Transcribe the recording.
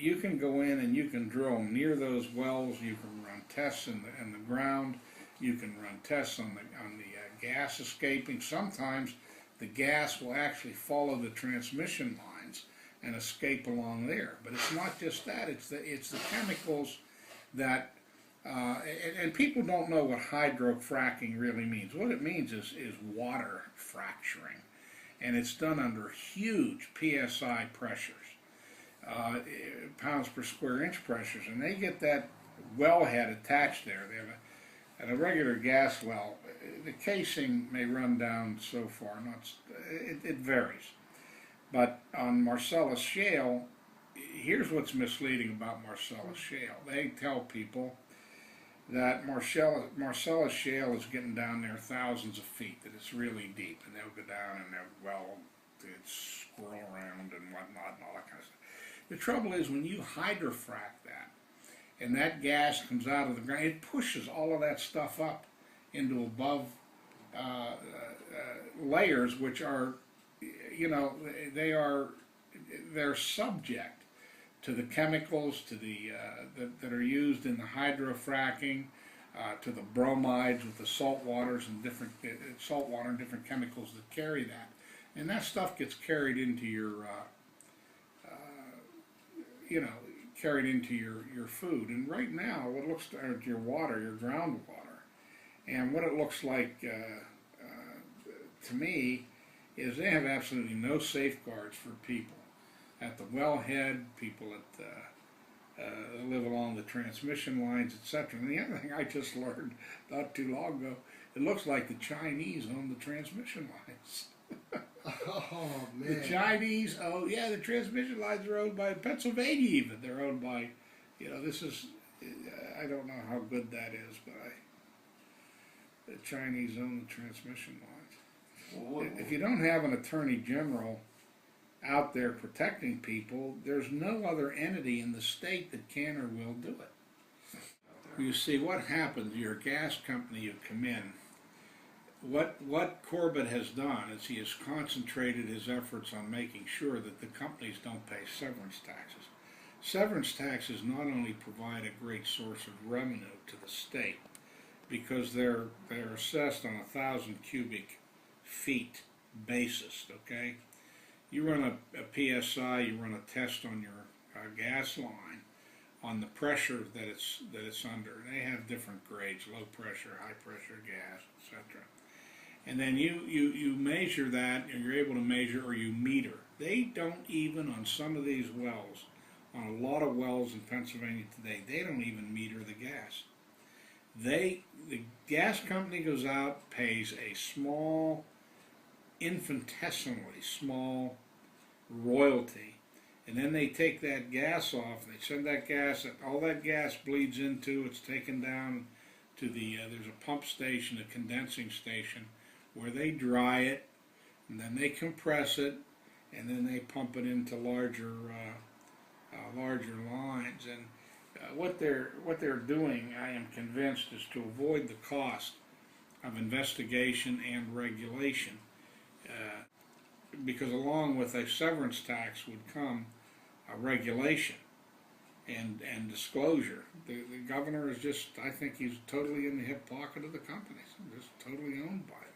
you can go in and you can drill near those wells. You can run tests in the ground. You can run tests on the gas escaping. Sometimes the gas will actually follow the transmission lines and escape along there. But it's not just that. It's the chemicals that and people don't know what hydrofracking really means. What it means is water fracturing, and it's done under huge PSI pressures, pounds per square inch pressures, and they get that wellhead attached there. They have at a regular gas well, the casing may run down so far. It varies, but on Marcellus Shale, here's what's misleading about Marcellus Shale. They tell people that Marcellus Shale is getting down there thousands of feet, that it's really deep, and they'll go down and they'll swirl around and whatnot and all that kind of stuff. The trouble is when you hydrofrack that, and that gas comes out of the ground, it pushes all of that stuff up into above layers, which are, they're subject to the chemicals, to the that are used in the hydrofracking, to the bromides with the salt waters and different salt water and different chemicals that carry that, and that stuff gets carried into your your food. And right now, what it looks like your water, your groundwater, and what it looks like to me is they have absolutely no safeguards for people at the wellhead, people that live along the transmission lines, etc. And the other thing I just learned not too long ago, it looks like the Chinese own the transmission lines. Oh, man. The Chinese, the transmission lines are owned by Pennsylvania even. They're owned by, this is, I don't know how good that is, but the Chinese own the transmission lines. Well, if you don't have an attorney general out there protecting people, there's no other entity in the state that can or will do it. You see, what happens, your gas company, you come in, what Corbett has done is he has concentrated his efforts on making sure that the companies don't pay severance taxes. Severance taxes not only provide a great source of revenue to the state, because they're assessed on 1,000 cubic feet basis, okay? You run a PSI, you run a test on your gas line on the pressure that it's under. They have different grades, low pressure, high pressure gas, etc. And then you measure that, and you're able to measure, or you meter. They don't even, on some of these wells, on a lot of wells in Pennsylvania today, they don't even meter the gas. The gas company goes out, pays a small, infinitesimally small royalty, and then they take that gas off, they send that gas, all that gas bleeds into, it's taken down to there's a pump station, a condensing station, where they dry it, and then they compress it, and then they pump it into larger lines. And what they're doing, I am convinced, is to avoid the cost of investigation and regulation, because along with a severance tax would come a regulation and disclosure. The governor is just, I think he's totally in the hip pocket of the companies, just totally owned by them.